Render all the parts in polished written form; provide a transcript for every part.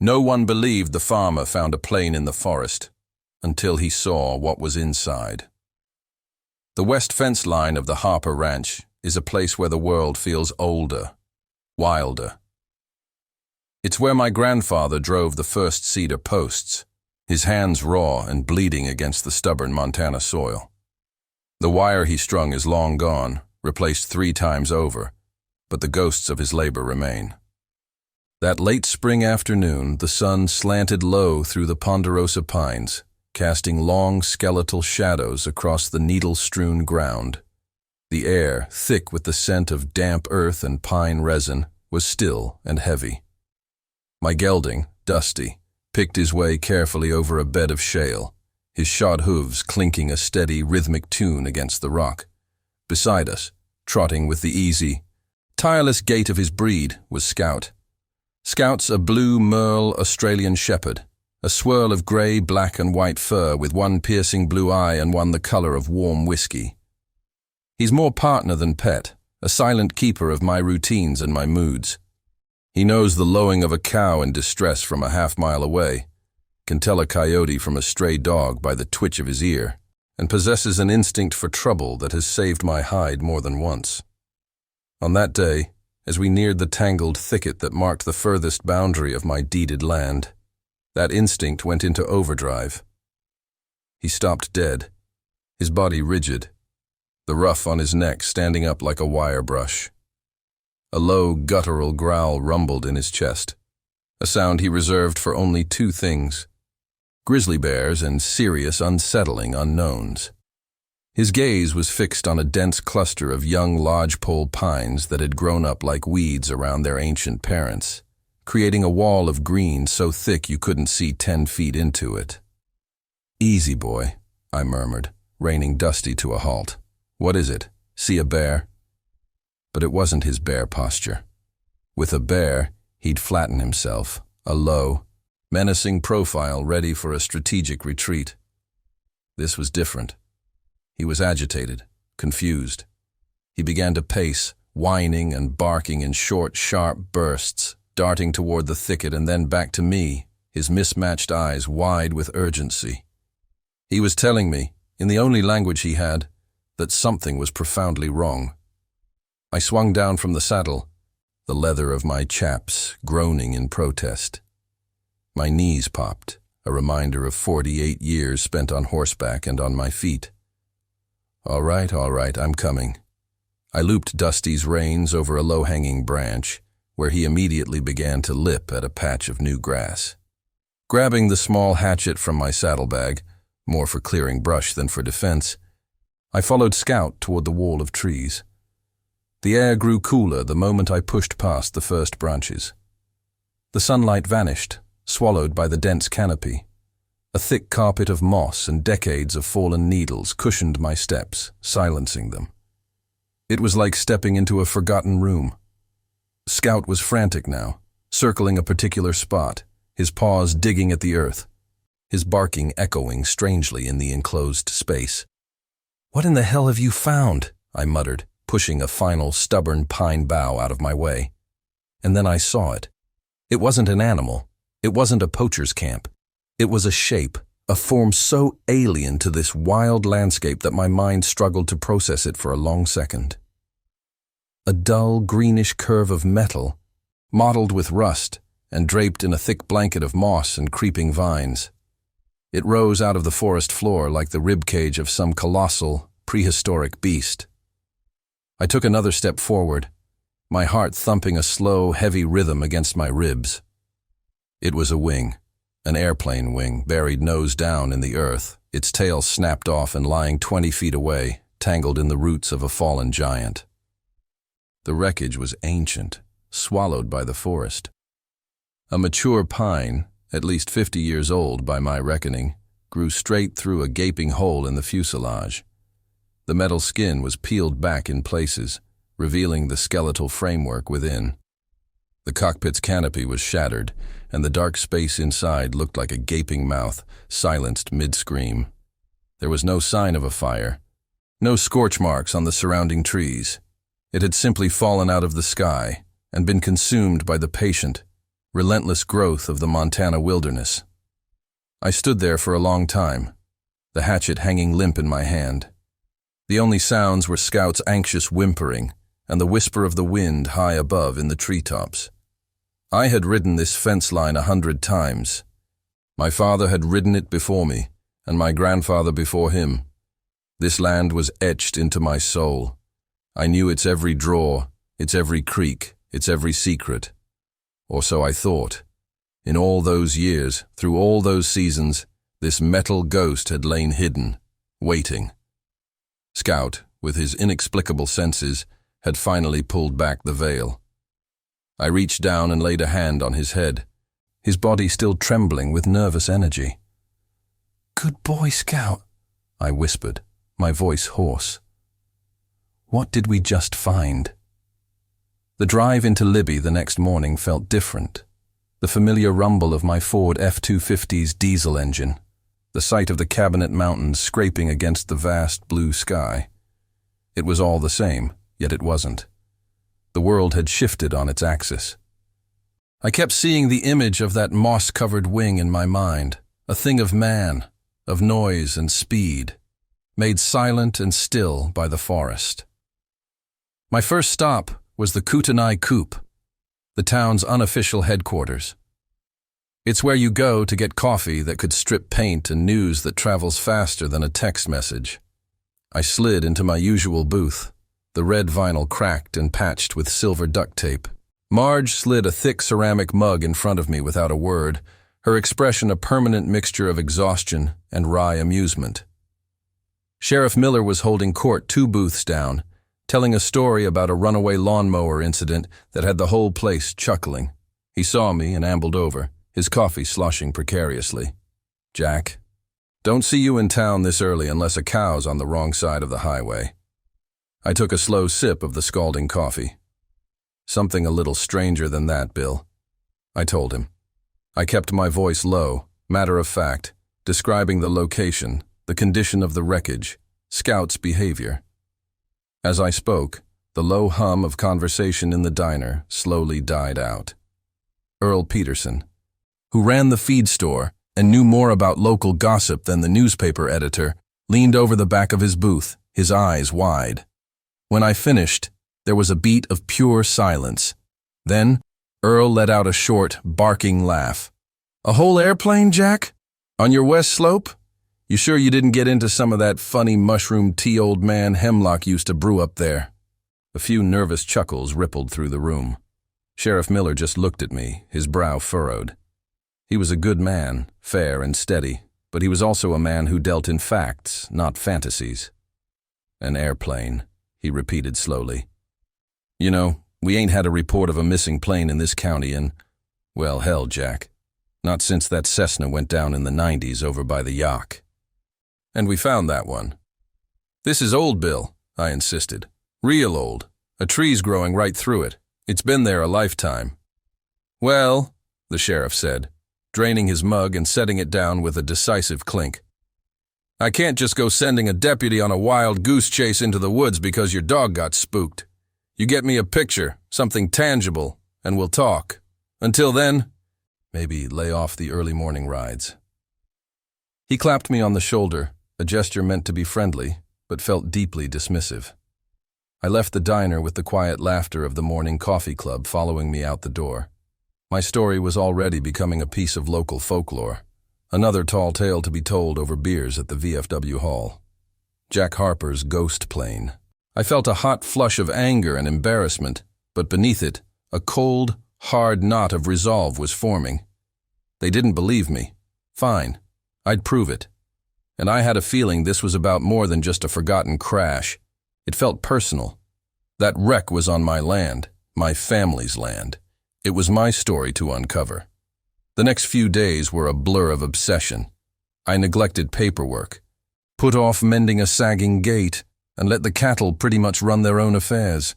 No one believed the farmer found a plane in the forest until he saw what was inside. The west fence line of the Harper Ranch is a place where the world feels older, wilder. It's where my grandfather drove the first cedar posts, his hands raw and bleeding against the stubborn Montana soil. The wire he strung is long gone, replaced 3 times over, but the ghosts of his labor remain. That late spring afternoon, the sun slanted low through the ponderosa pines, casting long skeletal shadows across the needle-strewn ground. The air, thick with the scent of damp earth and pine resin, was still and heavy. My gelding, Dusty, picked his way carefully over a bed of shale, his shod hooves clinking a steady, rhythmic tune against the rock. Beside us, trotting with the easy, tireless gait of his breed, was Scout. Scout's a blue merle Australian shepherd, a swirl of grey, black and white fur with one piercing blue eye and one the color of warm whiskey. He's more partner than pet, a silent keeper of my routines and my moods. He knows the lowing of a cow in distress from a half-mile away, can tell a coyote from a stray dog by the twitch of his ear, and possesses an instinct for trouble that has saved my hide more than once. On that day, as we neared the tangled thicket that marked the furthest boundary of my deeded land, that instinct went into overdrive. He stopped dead, his body rigid, the ruff on his neck standing up like a wire brush. A low, guttural growl rumbled in his chest, a sound he reserved for only 2 things: grizzly bears and serious, unsettling unknowns. His gaze was fixed on a dense cluster of young lodgepole pines that had grown up like weeds around their ancient parents, creating a wall of green so thick you couldn't see 10 feet into it. "Easy, boy," I murmured, reining Dusty to a halt. "What is it? See a bear?" But it wasn't his bear posture. With a bear, he'd flatten himself, a low, menacing profile ready for a strategic retreat. This was different. He was agitated, confused. He began to pace, whining and barking in short, sharp bursts, darting toward the thicket and then back to me, his mismatched eyes wide with urgency. He was telling me, in the only language he had, that something was profoundly wrong. I swung down from the saddle, the leather of my chaps groaning in protest. My knees popped, a reminder of 48 years spent on horseback and on my feet. All right, I'm coming." I looped Dusty's reins over a low-hanging branch, where he immediately began to lip at a patch of new grass. Grabbing the small hatchet from my saddlebag, more for clearing brush than for defense, I followed Scout toward the wall of trees. The air grew cooler the moment I pushed past the first branches. The sunlight vanished, swallowed by the dense canopy. A thick carpet of moss and decades of fallen needles cushioned my steps, silencing them. It was like stepping into a forgotten room. Scout was frantic now, circling a particular spot, his paws digging at the earth, his barking echoing strangely in the enclosed space. "What in the hell have you found?" I muttered, pushing a final stubborn pine bough out of my way. And then I saw it. It wasn't an animal. It wasn't a poacher's camp. It was a shape, a form so alien to this wild landscape that my mind struggled to process it for a long second. A dull, greenish curve of metal, mottled with rust and draped in a thick blanket of moss and creeping vines. It rose out of the forest floor like the ribcage of some colossal, prehistoric beast. I took another step forward, my heart thumping a slow, heavy rhythm against my ribs. It was a wing, an airplane wing buried nose down in the earth, its tail snapped off and lying 20 feet away, tangled in the roots of a fallen giant. The wreckage was ancient, swallowed by the forest. A mature pine, at least 50 years old by my reckoning, grew straight through a gaping hole in the fuselage. The metal skin was peeled back in places, revealing the skeletal framework within. The cockpit's canopy was shattered, and the dark space inside looked like a gaping mouth, silenced mid-scream. There was no sign of a fire, no scorch marks on the surrounding trees. It had simply fallen out of the sky and been consumed by the patient, relentless growth of the Montana wilderness. I stood there for a long time, the hatchet hanging limp in my hand. The only sounds were Scout's anxious whimpering and the whisper of the wind high above in the treetops. I had ridden this fence line 100 times. My father had ridden it before me, and my grandfather before him. This land was etched into my soul. I knew its every draw, its every creek, its every secret. Or so I thought. In all those years, through all those seasons, this metal ghost had lain hidden, waiting. Scout, with his inexplicable senses, had finally pulled back the veil. I reached down and laid a hand on his head, his body still trembling with nervous energy. "Good boy, Scout," I whispered, my voice hoarse. What did we just find? The drive into Libby the next morning felt different. The familiar rumble of my Ford F-250's diesel engine, the sight of the Cabinet Mountains scraping against the vast blue sky. It was all the same, yet it wasn't. The world had shifted on its axis. I kept seeing the image of that moss-covered wing in my mind, a thing of man, of noise and speed, made silent and still by the forest. My first stop was the Kootenai Coop, the town's unofficial headquarters. It's where you go to get coffee that could strip paint and news that travels faster than a text message. I slid into my usual booth, the red vinyl cracked and patched with silver duct tape. Marge slid a thick ceramic mug in front of me without a word, her expression a permanent mixture of exhaustion and wry amusement. Sheriff Miller was holding court 2 booths down, telling a story about a runaway lawnmower incident that had the whole place chuckling. He saw me and ambled over, his coffee sloshing precariously. "Jack, don't see you in town this early unless a cow's on the wrong side of the highway." I took a slow sip of the scalding coffee. "Something a little stranger than that, Bill," I told him. I kept my voice low, matter of fact, describing the location, the condition of the wreckage, Scout's behavior. As I spoke, the low hum of conversation in the diner slowly died out. Earl Peterson, who ran the feed store and knew more about local gossip than the newspaper editor, leaned over the back of his booth, his eyes wide. When I finished, there was a beat of pure silence. Then, Earl let out a short, barking laugh. "A whole airplane, Jack? On your west slope? You sure you didn't get into some of that funny mushroom tea old man Hemlock used to brew up there?" A few nervous chuckles rippled through the room. Sheriff Miller just looked at me, his brow furrowed. He was a good man, fair and steady, but he was also a man who dealt in facts, not fantasies. "An airplane," he repeated slowly. "You know, we ain't had a report of a missing plane in this county in, well, hell, Jack. Not since that Cessna went down in the 90s over by the Yaak. And we found that one." "This is old, Bill," I insisted. "Real old. A tree's growing right through it. It's been there a lifetime." "Well," the sheriff said, draining his mug and setting it down with a decisive clink. "I can't just go sending a deputy on a wild goose chase into the woods because your dog got spooked. You get me a picture, something tangible, and we'll talk. Until then, maybe lay off the early morning rides." He clapped me on the shoulder, a gesture meant to be friendly, but felt deeply dismissive. I left the diner with the quiet laughter of the morning coffee club following me out the door. My story was already becoming a piece of local folklore, another tall tale to be told over beers at the VFW Hall. Jack Harper's ghost plane. I felt a hot flush of anger and embarrassment, but beneath it, a cold, hard knot of resolve was forming. They didn't believe me. Fine. I'd prove it. And I had a feeling this was about more than just a forgotten crash. It felt personal. That wreck was on my land, my family's land. It was my story to uncover. The next few days were a blur of obsession. I neglected paperwork, put off mending a sagging gate, and let the cattle pretty much run their own affairs.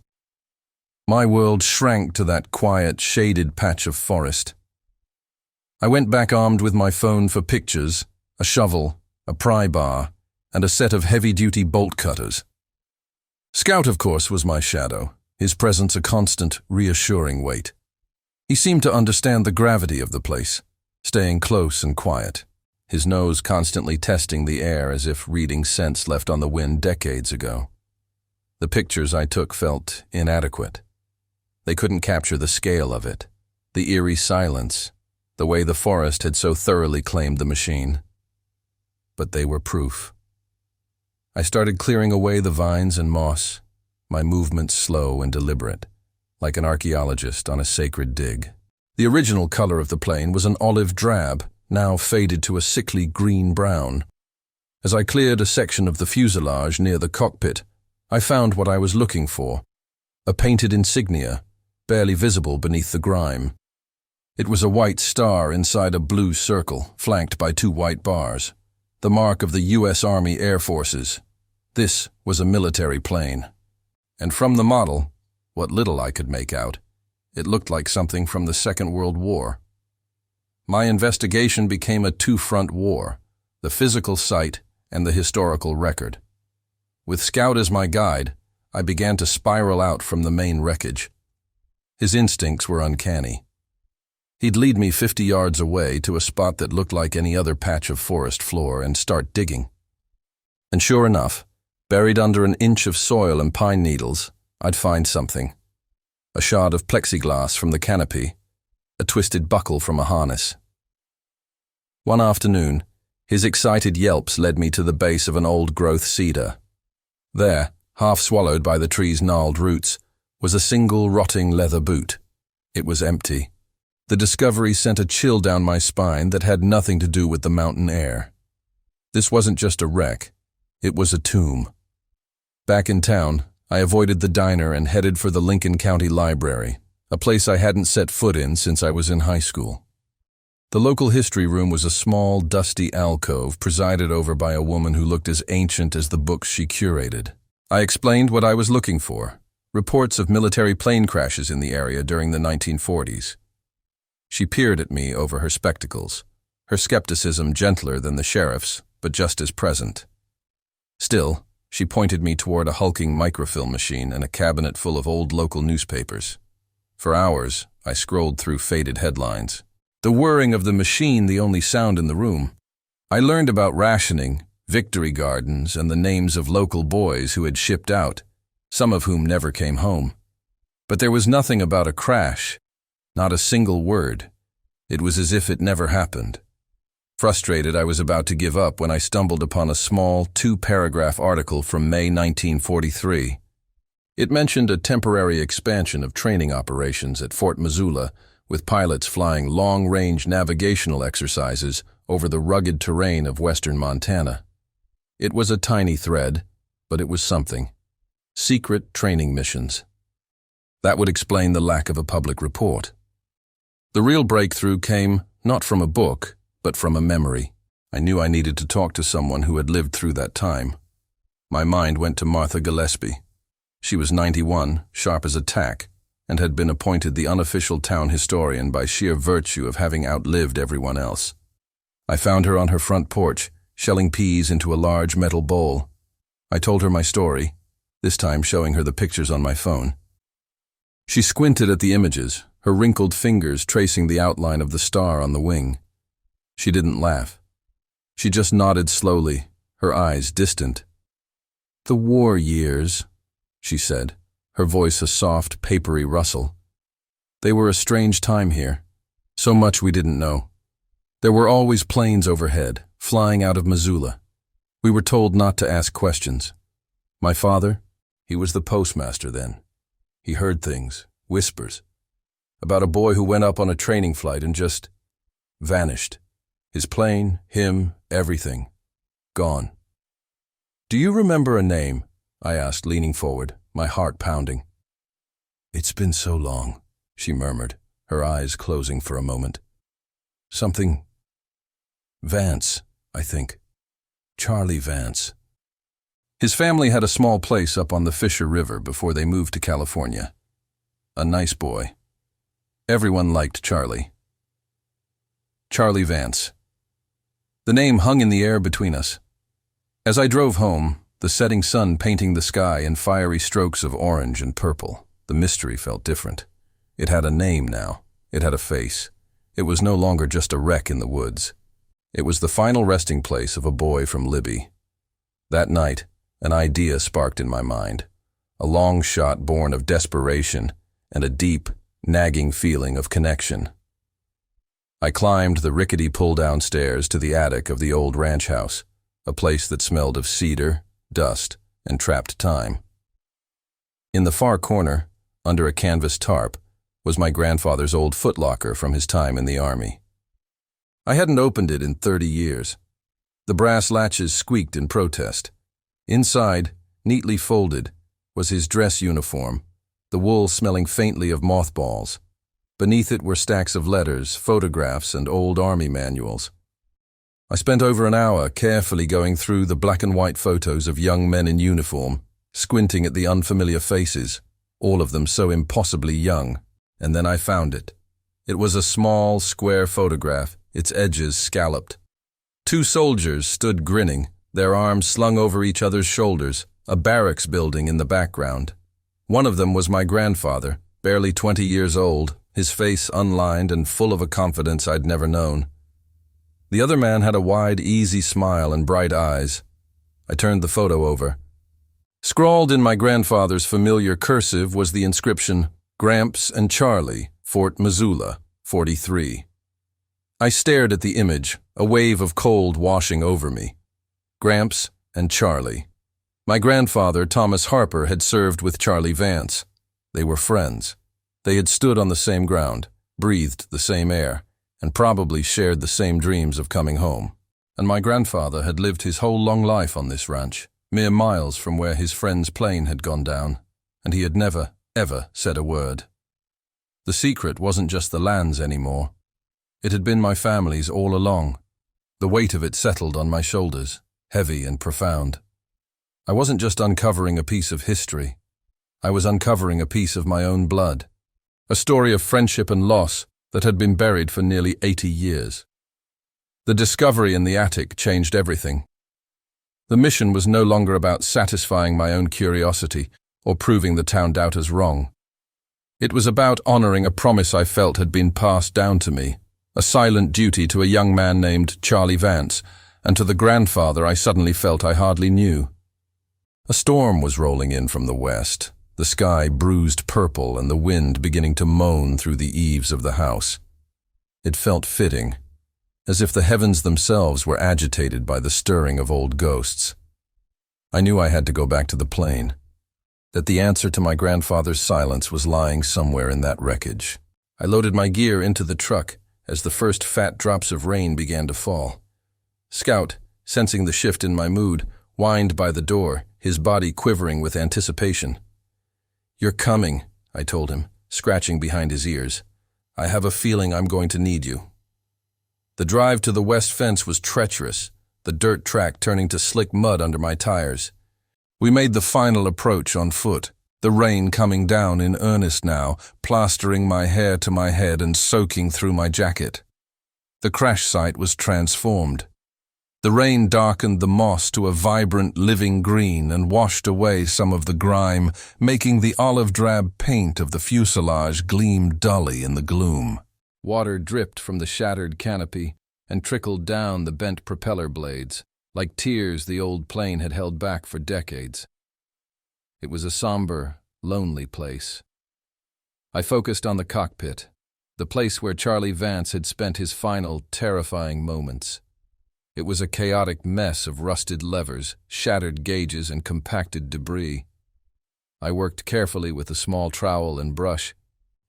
My world shrank to that quiet, shaded patch of forest. I went back armed with my phone for pictures, a shovel, a pry bar, and a set of heavy-duty bolt cutters. Scout, of course, was my shadow, his presence a constant, reassuring weight. He seemed to understand the gravity of the place, staying close and quiet, his nose constantly testing the air as if reading scents left on the wind decades ago. The pictures I took felt inadequate. They couldn't capture the scale of it, the eerie silence, the way the forest had so thoroughly claimed the machine. But they were proof. I started clearing away the vines and moss, my movements slow and deliberate, like an archaeologist on a sacred dig. The original color of the plane was an olive drab, now faded to a sickly green-brown. As I cleared a section of the fuselage near the cockpit, I found what I was looking for, a painted insignia, barely visible beneath the grime. It was a white star inside a blue circle, flanked by 2 white bars, the mark of the U.S. Army Air Forces. This was a military plane. And from the model, what little I could make out, it looked like something from the Second World War. My investigation became a 2-front war, the physical site and the historical record. With Scout as my guide, I began to spiral out from the main wreckage. His instincts were uncanny. He'd lead me 50 yards away to a spot that looked like any other patch of forest floor and start digging. And sure enough, buried under an inch of soil and pine needles, I'd find something. A shard of plexiglass from the canopy, a twisted buckle from a harness. One afternoon, his excited yelps led me to the base of an old-growth cedar. There, half swallowed by the tree's gnarled roots, was a single rotting leather boot. It was empty. The discovery sent a chill down my spine that had nothing to do with the mountain air. This wasn't just a wreck, it was a tomb. Back in town, I avoided the diner and headed for the Lincoln County Library, a place I hadn't set foot in since I was in high school. The local history room was a small, dusty alcove presided over by a woman who looked as ancient as the books she curated. I explained what I was looking for, reports of military plane crashes in the area during the 1940s. She peered at me over her spectacles, her skepticism gentler than the sheriff's, but just as present. Still, she pointed me toward a hulking microfilm machine and a cabinet full of old local newspapers. For hours, I scrolled through faded headlines. The whirring of the machine the only sound in the room. I learned about rationing, victory gardens, and the names of local boys who had shipped out, some of whom never came home. But there was nothing about a crash, not a single word. It was as if it never happened. Frustrated, I was about to give up when I stumbled upon a small 2-paragraph article from May 1943. It mentioned a temporary expansion of training operations at Fort Missoula, with pilots flying long-range navigational exercises over the rugged terrain of western Montana. It was a tiny thread, but it was something. Secret training missions. That would explain the lack of a public report. The real breakthrough came not from a book, but from a memory. I knew I needed to talk to someone who had lived through that time. My mind went to Martha Gillespie. She was 91, sharp as a tack, and had been appointed the unofficial town historian by sheer virtue of having outlived everyone else. I found her on her front porch, shelling peas into a large metal bowl. I told her my story, this time showing her the pictures on my phone. She squinted at the images, her wrinkled fingers tracing the outline of the star on the wing. She didn't laugh. She just nodded slowly, her eyes distant. "The war years," she said, her voice a soft, papery rustle. "They were a strange time here. So much we didn't know. There were always planes overhead, flying out of Missoula. We were told not to ask questions. My father, he was the postmaster then. He heard things, whispers, about a boy who went up on a training flight and just vanished. His plane, him, everything. Gone." "Do you remember a name?" I asked, leaning forward, my heart pounding. "It's been so long," she murmured, her eyes closing for a moment. "Something... Vance, I think. Charlie Vance." His family had a small place up on the Fisher River before they moved to California. A nice boy. Everyone liked Charlie. Charlie Vance. The name hung in the air between us. As I drove home, the setting sun painting the sky in fiery strokes of orange and purple, the mystery felt different. It had a name now, It had a face. It was no longer just a wreck in the woods. It was the final resting place of a boy from Libby. That night, an idea sparked in my mind, a long shot born of desperation and a deep, nagging feeling of connection. I climbed the rickety pull-down stairs to the attic of the old ranch house, a place that smelled of cedar, dust, and trapped time. In the far corner, under a canvas tarp, was my grandfather's old footlocker from his time in the army. I hadn't opened it in 30 years. The brass latches squeaked in protest. Inside, neatly folded, was his dress uniform, the wool smelling faintly of mothballs. Beneath it were stacks of letters, photographs, and old army manuals. I spent over an hour carefully going through the black and white photos of young men in uniform, squinting at the unfamiliar faces, all of them so impossibly young. And then I found it. It was a small, square photograph, its edges scalloped. Two soldiers stood grinning, their arms slung over each other's shoulders, a barracks building in the background. One of them was my grandfather, barely 20 years old, his face unlined and full of a confidence I'd never known. The other man had a wide, easy smile and bright eyes. I turned the photo over. Scrawled in my grandfather's familiar cursive was the inscription, Gramps and Charlie, Fort Missoula, 43. I stared at the image, a wave of cold washing over me. Gramps and Charlie. My grandfather, Thomas Harper, had served with Charlie Vance. They were friends. They had stood on the same ground, breathed the same air, and probably shared the same dreams of coming home. And my grandfather had lived his whole long life on this ranch, mere miles from where his friend's plane had gone down, and he had never, ever said a word. The secret wasn't just the lands anymore. It had been my family's all along. The weight of it settled on my shoulders, heavy and profound. I wasn't just uncovering a piece of history. I was uncovering a piece of my own blood, a story of friendship and loss that had been buried for nearly 80 years. The discovery in the attic changed everything. The mission was no longer about satisfying my own curiosity or proving the town doubters wrong. It was about honoring a promise I felt had been passed down to me, a silent duty to a young man named Charlie Vance, and to the grandfather I suddenly felt I hardly knew. A storm was rolling in from the west, the sky bruised purple and the wind beginning to moan through the eaves of the house. It felt fitting, as if the heavens themselves were agitated by the stirring of old ghosts. I knew I had to go back to the plane, that the answer to my grandfather's silence was lying somewhere in that wreckage. I loaded my gear into the truck as the first fat drops of rain began to fall. Scout, sensing the shift in my mood, whined by the door, his body quivering with anticipation. "You're coming," I told him, scratching behind his ears. "I have a feeling I'm going to need you." The drive to the west fence was treacherous, the dirt track turning to slick mud under my tires. We made the final approach on foot, the rain coming down in earnest now, plastering my hair to my head and soaking through my jacket. The crash site was transformed. The rain darkened the moss to a vibrant, living green and washed away some of the grime, making the olive-drab paint of the fuselage gleam dully in the gloom. Water dripped from the shattered canopy and trickled down the bent propeller blades, like tears the old plane had held back for decades. It was a somber, lonely place. I focused on the cockpit, the place where Charlie Vance had spent his final, terrifying moments. It was a chaotic mess of rusted levers, shattered gauges, and compacted debris. I worked carefully with a small trowel and brush,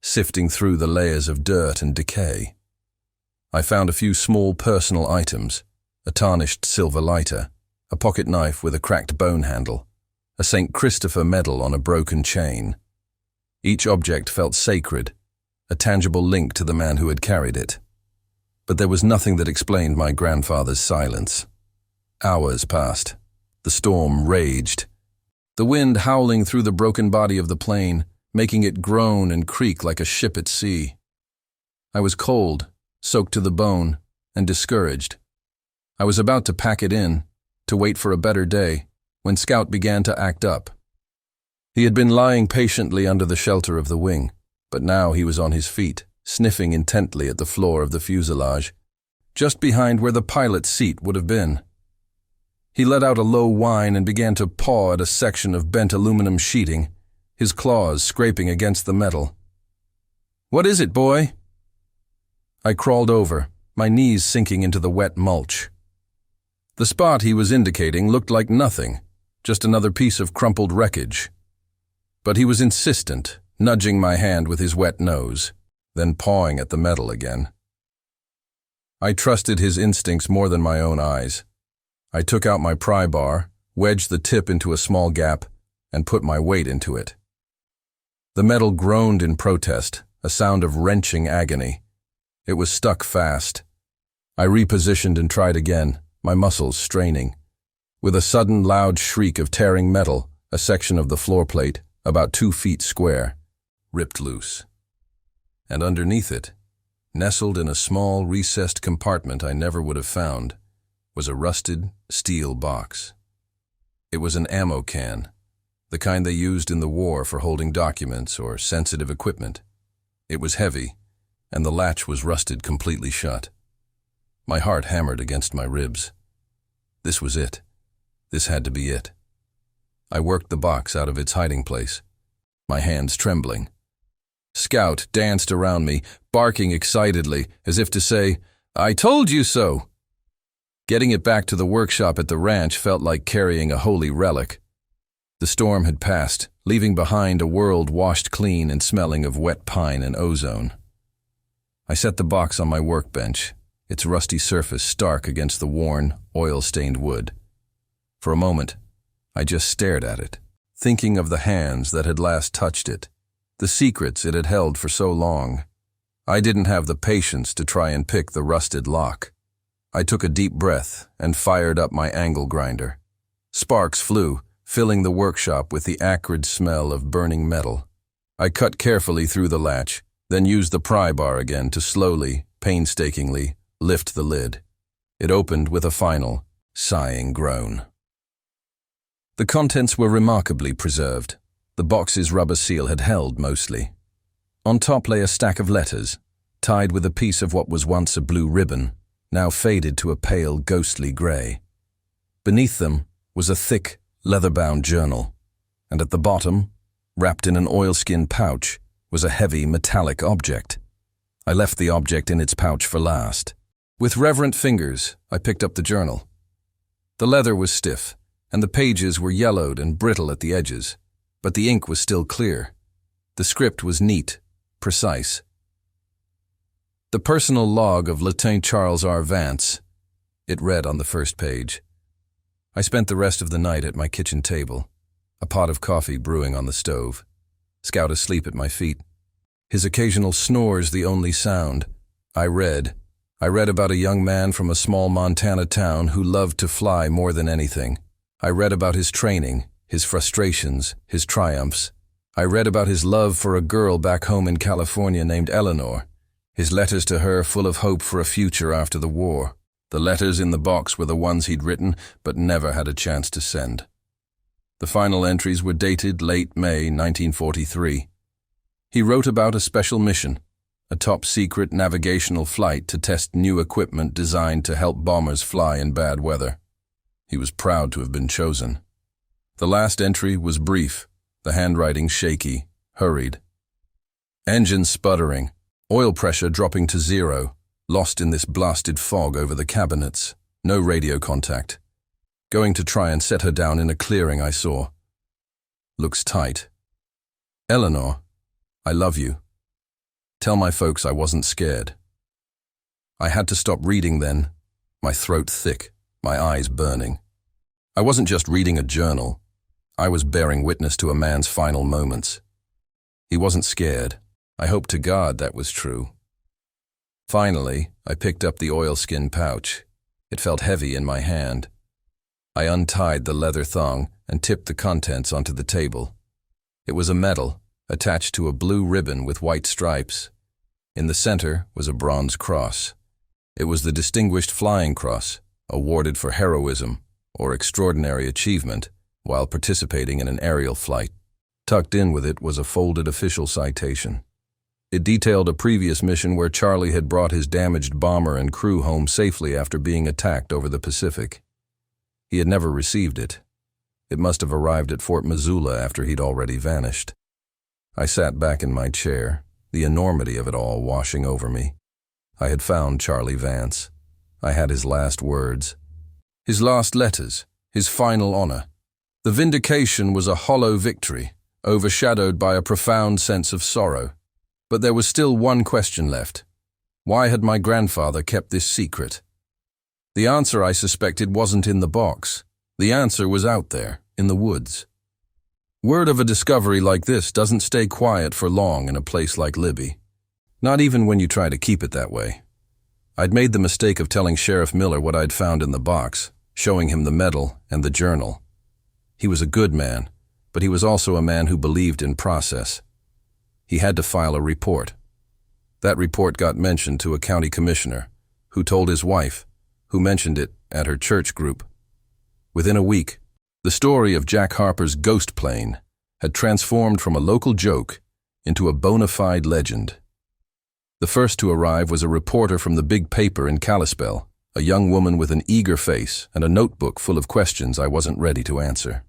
sifting through the layers of dirt and decay. I found a few small personal items, a tarnished silver lighter, a pocket knife with a cracked bone handle, a St. Christopher medal on a broken chain. Each object felt sacred, a tangible link to the man who had carried it. But there was nothing that explained my grandfather's silence. Hours passed. The storm raged. The wind howling through the broken body of the plane, making it groan and creak like a ship at sea. I was cold, soaked to the bone, and discouraged. I was about to pack it in, to wait for a better day, when Scout began to act up. He had been lying patiently under the shelter of the wing, but now he was on his feet, sniffing intently at the floor of the fuselage, just behind where the pilot's seat would have been. He let out a low whine and began to paw at a section of bent aluminum sheeting, his claws scraping against the metal. "What is it, boy?" I crawled over, my knees sinking into the wet mulch. The spot he was indicating looked like nothing, just another piece of crumpled wreckage. But he was insistent, nudging my hand with his wet nose, then pawing at the metal again. I trusted his instincts more than my own eyes. I took out my pry bar, wedged the tip into a small gap, and put my weight into it. The metal groaned in protest, a sound of wrenching agony. It was stuck fast. I repositioned and tried again, my muscles straining. With a sudden loud shriek of tearing metal, a section of the floor plate, about 2 feet square, ripped loose. And underneath it, nestled in a small recessed compartment I never would have found, was a rusted steel box. It was an ammo can, the kind they used in the war for holding documents or sensitive equipment. It was heavy, and the latch was rusted completely shut. My heart hammered against my ribs. This was it. This had to be it. I worked the box out of its hiding place, my hands trembling. Scout danced around me, barking excitedly, as if to say, "I told you so!" Getting it back to the workshop at the ranch felt like carrying a holy relic. The storm had passed, leaving behind a world washed clean and smelling of wet pine and ozone. I set the box on my workbench, its rusty surface stark against the worn, oil-stained wood. For a moment, I just stared at it, thinking of the hands that had last touched it, the secrets it had held for so long. I didn't have the patience to try and pick the rusted lock. I took a deep breath and fired up my angle grinder. Sparks flew, filling the workshop with the acrid smell of burning metal. I cut carefully through the latch, then used the pry bar again to slowly, painstakingly, lift the lid. It opened with a final, sighing groan. The contents were remarkably preserved. The box's rubber seal had held mostly. On top lay a stack of letters, tied with a piece of what was once a blue ribbon, now faded to a pale, ghostly gray. Beneath them was a thick, leather-bound journal, and at the bottom, wrapped in an oilskin pouch, was a heavy, metallic object. I left the object in its pouch for last. With reverent fingers, I picked up the journal. The leather was stiff, and the pages were yellowed and brittle at the edges, but the ink was still clear. The script was neat, precise. The personal log of Lieutenant Charles R. Vance, it read on the first page. I spent the rest of the night at my kitchen table, a pot of coffee brewing on the stove, Scout asleep at my feet, his occasional snores the only sound. I read about a young man from a small Montana town who loved to fly more than anything. I read about his training, his frustrations, his triumphs. I read about his love for a girl back home in California named Eleanor, his letters to her full of hope for a future after the war. The letters in the box were the ones he'd written but never had a chance to send. The final entries were dated late May 1943. He wrote about a special mission, a top-secret navigational flight to test new equipment designed to help bombers fly in bad weather. He was proud to have been chosen. The last entry was brief, the handwriting shaky, hurried. Engine sputtering, oil pressure dropping to 0, lost in this blasted fog over the cabinets, no radio contact. Going to try and set her down in a clearing I saw. Looks tight. Eleanor, I love you. Tell my folks I wasn't scared. I had to stop reading then, my throat thick, my eyes burning. I wasn't just reading a journal. I was bearing witness to a man's final moments. He wasn't scared. I hope to God that was true. Finally, I picked up the oilskin pouch. It felt heavy in my hand. I untied the leather thong and tipped the contents onto the table. It was a medal, attached to a blue ribbon with white stripes. In the center was a bronze cross. It was the Distinguished Flying Cross, awarded for heroism or extraordinary achievement while participating in an aerial flight. Tucked in with it was a folded official citation. It detailed a previous mission where Charlie had brought his damaged bomber and crew home safely after being attacked over the Pacific. He had never received it. It must have arrived at Fort Missoula after he'd already vanished. I sat back in my chair, the enormity of it all washing over me. I had found Charlie Vance. I had his last words. His last letters, his final honor. The vindication was a hollow victory, overshadowed by a profound sense of sorrow. But there was still one question left. Why had my grandfather kept this secret? The answer, I suspected, wasn't in the box. The answer was out there, in the woods. Word of a discovery like this doesn't stay quiet for long in a place like Libby. Not even when you try to keep it that way. I'd made the mistake of telling Sheriff Miller what I'd found in the box, showing him the medal and the journal. He was a good man, but he was also a man who believed in process. He had to file a report. That report got mentioned to a county commissioner, who told his wife, who mentioned it at her church group. Within a week, the story of Jack Harper's ghost plane had transformed from a local joke into a bona fide legend. The first to arrive was a reporter from the big paper in Kalispell, a young woman with an eager face and a notebook full of questions I wasn't ready to answer.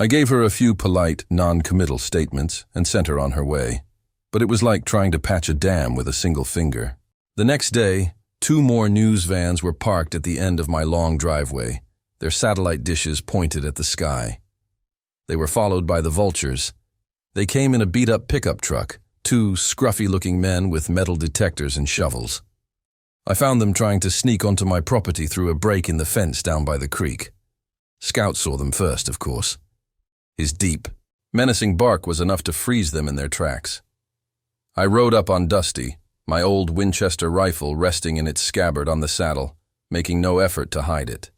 I gave her a few polite, non-committal statements and sent her on her way, but it was like trying to patch a dam with a single finger. The next day, 2 more news vans were parked at the end of my long driveway, their satellite dishes pointed at the sky. They were followed by the vultures. They came in a beat-up pickup truck, 2 scruffy-looking men with metal detectors and shovels. I found them trying to sneak onto my property through a break in the fence down by the creek. Scout saw them first, of course. His deep, menacing bark was enough to freeze them in their tracks. I rode up on Dusty, my old Winchester rifle resting in its scabbard on the saddle, making no effort to hide it.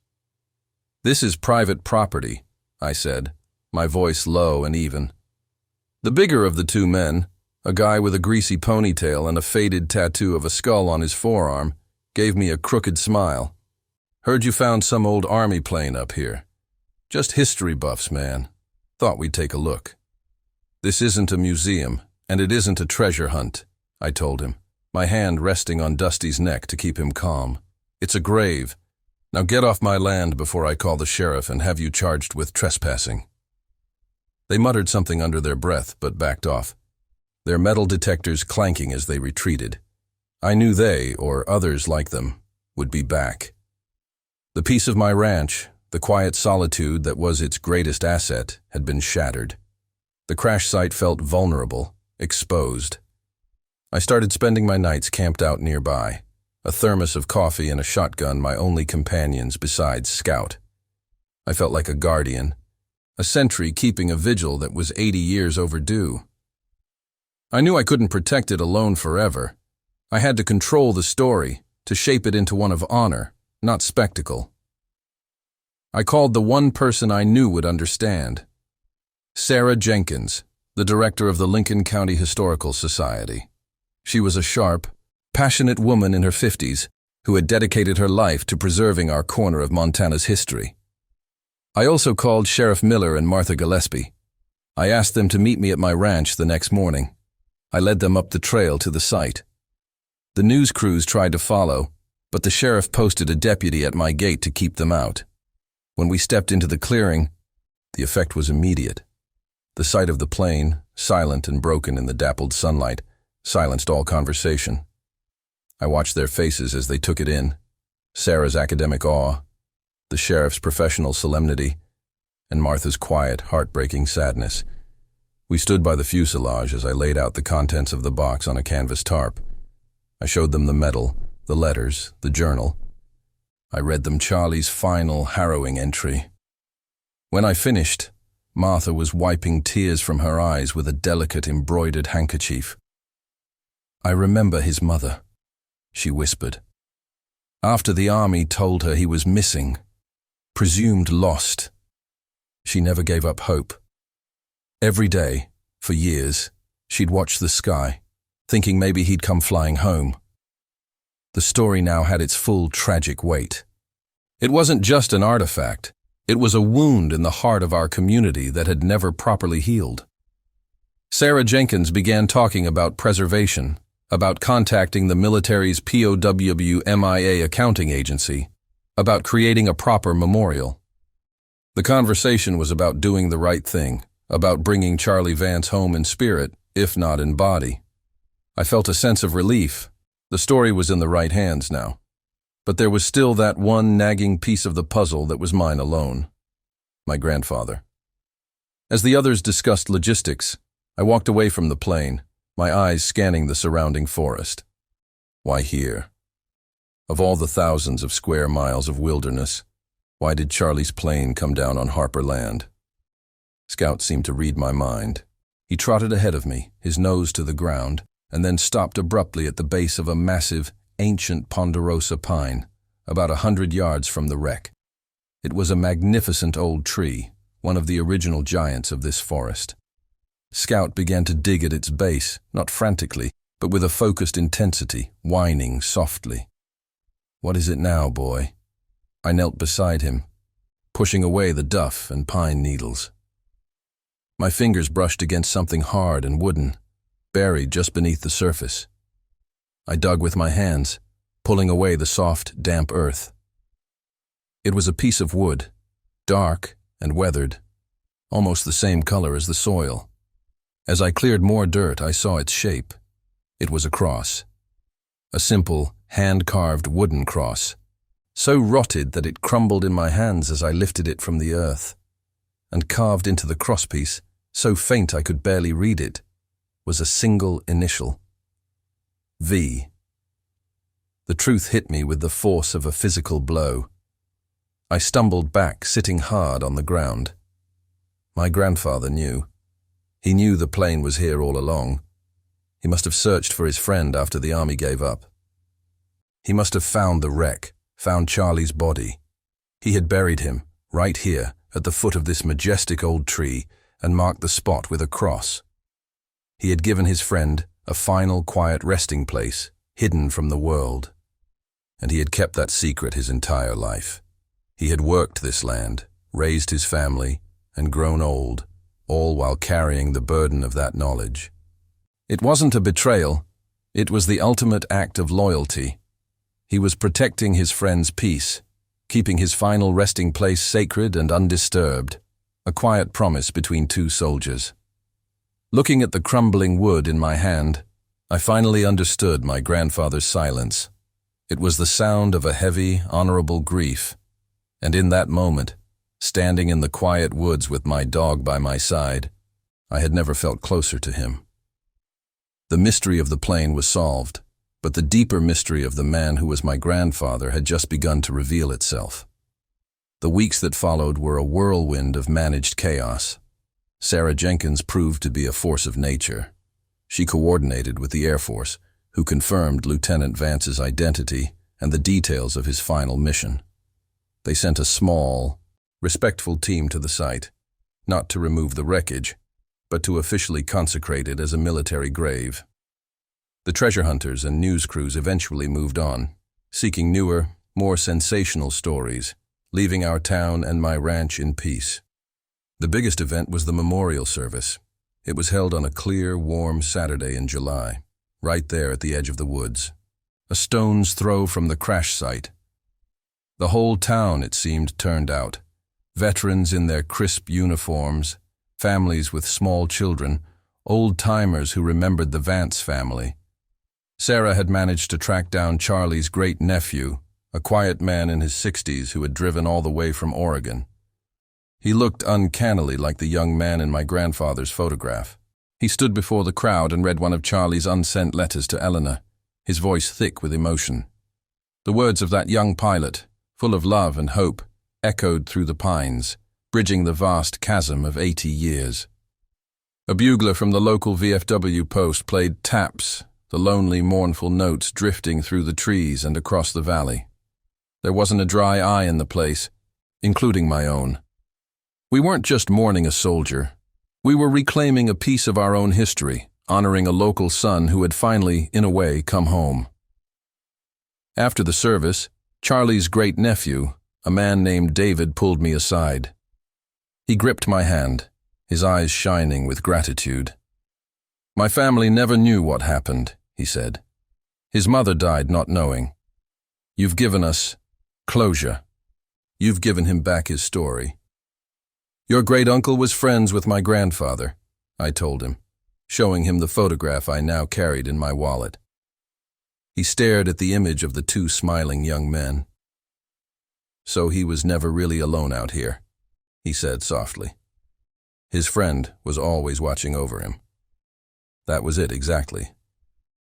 "This is private property," I said, my voice low and even. The bigger of the 2 men, a guy with a greasy ponytail and a faded tattoo of a skull on his forearm, gave me a crooked smile. "Heard you found some old army plane up here. Just history buffs, man. Thought we'd take a look." "This isn't a museum, and it isn't a treasure hunt," I told him, my hand resting on Dusty's neck to keep him calm. "It's a grave. Now get off my land before I call the sheriff and have you charged with trespassing." They muttered something under their breath, but backed off, their metal detectors clanking as they retreated. I knew they, or others like them, would be back. The peace of my ranch, the quiet solitude that was its greatest asset, had been shattered. The crash site felt vulnerable, exposed. I started spending my nights camped out nearby, a thermos of coffee and a shotgun my only companions besides Scout. I felt like a guardian, a sentry keeping a vigil that was 80 years overdue. I knew I couldn't protect it alone forever. I had to control the story, to shape it into one of honor, not spectacle. I called the one person I knew would understand. Sarah Jenkins, the director of the Lincoln County Historical Society. She was a sharp, passionate woman in her 50s who had dedicated her life to preserving our corner of Montana's history. I also called Sheriff Miller and Martha Gillespie. I asked them to meet me at my ranch the next morning. I led them up the trail to the site. The news crews tried to follow, but the sheriff posted a deputy at my gate to keep them out. When we stepped into the clearing, the effect was immediate. The sight of the plane, silent and broken in the dappled sunlight, silenced all conversation. I watched their faces as they took it in, Sarah's academic awe, the sheriff's professional solemnity, and Martha's quiet, heartbreaking sadness. We stood by the fuselage as I laid out the contents of the box on a canvas tarp. I showed them the medal, the letters, the journal. I read them Charlie's final, harrowing entry. When I finished, Martha was wiping tears from her eyes with a delicate embroidered handkerchief. "I remember his mother," she whispered. "After the army told her he was missing, presumed lost, she never gave up hope. Every day, for years, she'd watch the sky, thinking maybe he'd come flying home." The story now had its full tragic weight. It wasn't just an artifact. It was a wound in the heart of our community that had never properly healed. Sarah Jenkins began talking about preservation, about contacting the military's POW/MIA accounting agency, about creating a proper memorial. The conversation was about doing the right thing, about bringing Charlie Vance home in spirit, if not in body. I felt a sense of relief. The story was in the right hands now. But there was still that one nagging piece of the puzzle that was mine alone. My grandfather. As the others discussed logistics, I walked away from the plane, my eyes scanning the surrounding forest. Why here? Of all the thousands of square miles of wilderness, why did Charlie's plane come down on Harper land? Scout seemed to read my mind. He trotted ahead of me, his nose to the ground, and then stopped abruptly at the base of a massive, ancient ponderosa pine, about 100 yards from the wreck. It was a magnificent old tree, one of the original giants of this forest. Scout began to dig at its base, not frantically, but with a focused intensity, whining softly. "What is it now, boy?" I knelt beside him, pushing away the duff and pine needles. My fingers brushed against something hard and wooden, buried just beneath the surface. I dug with my hands, pulling away the soft, damp earth. It was a piece of wood, dark and weathered, almost the same color as the soil. As I cleared more dirt, I saw its shape. It was a cross. A simple, hand-carved wooden cross, so rotted that it crumbled in my hands as I lifted it from the earth. And carved into the crosspiece, so faint I could barely read it, was a single initial. V. The truth hit me with the force of a physical blow. I stumbled back, sitting hard on the ground. My grandfather knew. He knew the plane was here all along. He must have searched for his friend after the army gave up. He must have found the wreck, found Charlie's body. He had buried him, right here, at the foot of this majestic old tree, and marked the spot with a cross. He had given his friend a final quiet resting place, hidden from the world. And he had kept that secret his entire life. He had worked this land, raised his family, and grown old, all while carrying the burden of that knowledge. It wasn't a betrayal, it was the ultimate act of loyalty. He was protecting his friend's peace, keeping his final resting place sacred and undisturbed, a quiet promise between two soldiers. Looking at the crumbling wood in my hand, I finally understood my grandfather's silence. It was the sound of a heavy, honorable grief, and in that moment, standing in the quiet woods with my dog by my side, I had never felt closer to him. The mystery of the plane was solved, but the deeper mystery of the man who was my grandfather had just begun to reveal itself. The weeks that followed were a whirlwind of managed chaos. Sarah Jenkins proved to be a force of nature. She coordinated with the Air Force, who confirmed Lieutenant Vance's identity and the details of his final mission. They sent a small, respectful team to the site, not to remove the wreckage, but to officially consecrate it as a military grave. The treasure hunters and news crews eventually moved on, seeking newer, more sensational stories, leaving our town and my ranch in peace. The biggest event was the memorial service. It was held on a clear, warm Saturday in July, right there at the edge of the woods, a stone's throw from the crash site. The whole town, it seemed, turned out. Veterans in their crisp uniforms, families with small children, old-timers who remembered the Vance family. Sarah had managed to track down Charlie's great-nephew, a quiet man in his 60s who had driven all the way from Oregon. He looked uncannily like the young man in my grandfather's photograph. He stood before the crowd and read one of Charlie's unsent letters to Eleanor, his voice thick with emotion. The words of that young pilot, full of love and hope, echoed through the pines, bridging the vast chasm of 80 years. A bugler from the local VFW post played taps, the lonely, mournful notes drifting through the trees and across the valley. There wasn't a dry eye in the place, including my own. We weren't just mourning a soldier. We were reclaiming a piece of our own history, honoring a local son who had finally, in a way, come home. After the service, Charlie's great-nephew, a man named David, pulled me aside. He gripped my hand, his eyes shining with gratitude. My family never knew what happened, he said. His mother died not knowing. You've given us closure. You've given him back his story. Your great-uncle was friends with my grandfather, I told him, showing him the photograph I now carried in my wallet. He stared at the image of the two smiling young men. So he was never really alone out here, he said softly. His friend was always watching over him. That was it exactly.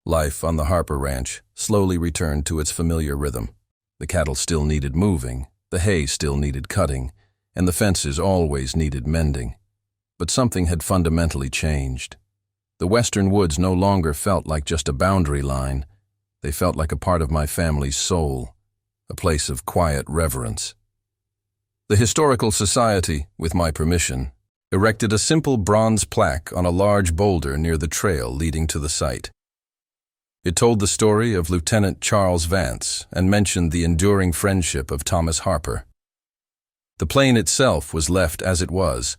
Life on the Harper Ranch slowly returned to its familiar rhythm. The cattle still needed moving, the hay still needed cutting, and the fences always needed mending. But something had fundamentally changed. The western woods no longer felt like just a boundary line. They felt like a part of my family's soul, a place of quiet reverence. The Historical Society, with my permission, erected a simple bronze plaque on a large boulder near the trail leading to the site. It told the story of Lieutenant Charles Vance and mentioned the enduring friendship of Thomas Harper. The plain itself was left as it was,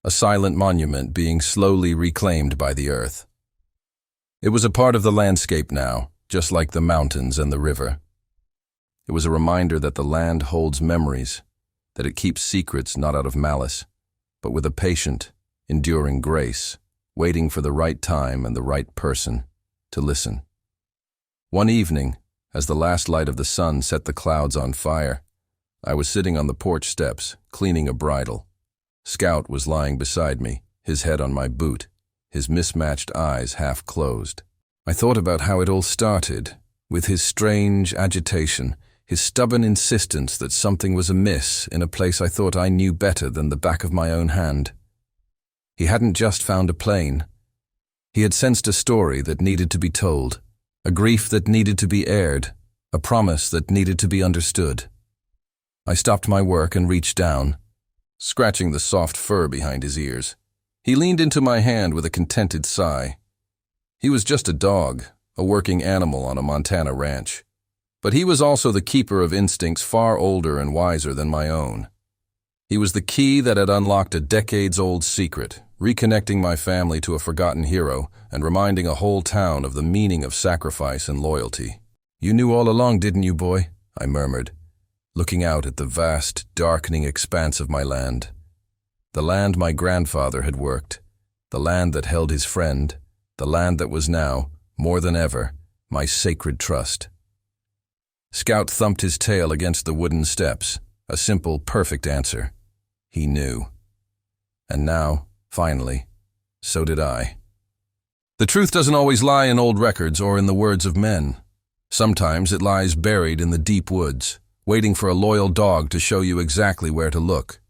a silent monument being slowly reclaimed by the earth. It was a part of the landscape now, just like the mountains and the river. It was a reminder that the land holds memories, that it keeps secrets not out of malice, but with a patient, enduring grace, waiting for the right time and the right person to listen. One evening, as the last light of the sun set the clouds on fire, I was sitting on the porch steps, cleaning a bridle. Scout was lying beside me, his head on my boot, his mismatched eyes half closed. I thought about how it all started, with his strange agitation, his stubborn insistence that something was amiss in a place I thought I knew better than the back of my own hand. He hadn't just found a plane. He had sensed a story that needed to be told, a grief that needed to be aired, a promise that needed to be understood. I stopped my work and reached down, scratching the soft fur behind his ears. He leaned into my hand with a contented sigh. He was just a dog, a working animal on a Montana ranch. But he was also the keeper of instincts far older and wiser than my own. He was the key that had unlocked a decades-old secret, reconnecting my family to a forgotten hero and reminding a whole town of the meaning of sacrifice and loyalty. "You knew all along, didn't you, boy?" I murmured, looking out at the vast, darkening expanse of my land. The land my grandfather had worked, the land that held his friend, the land that was now, more than ever, my sacred trust. Scout thumped his tail against the wooden steps, a simple, perfect answer. He knew. And now, finally, so did I. The truth doesn't always lie in old records or in the words of men. Sometimes it lies buried in the deep woods, waiting for a loyal dog to show you exactly where to look.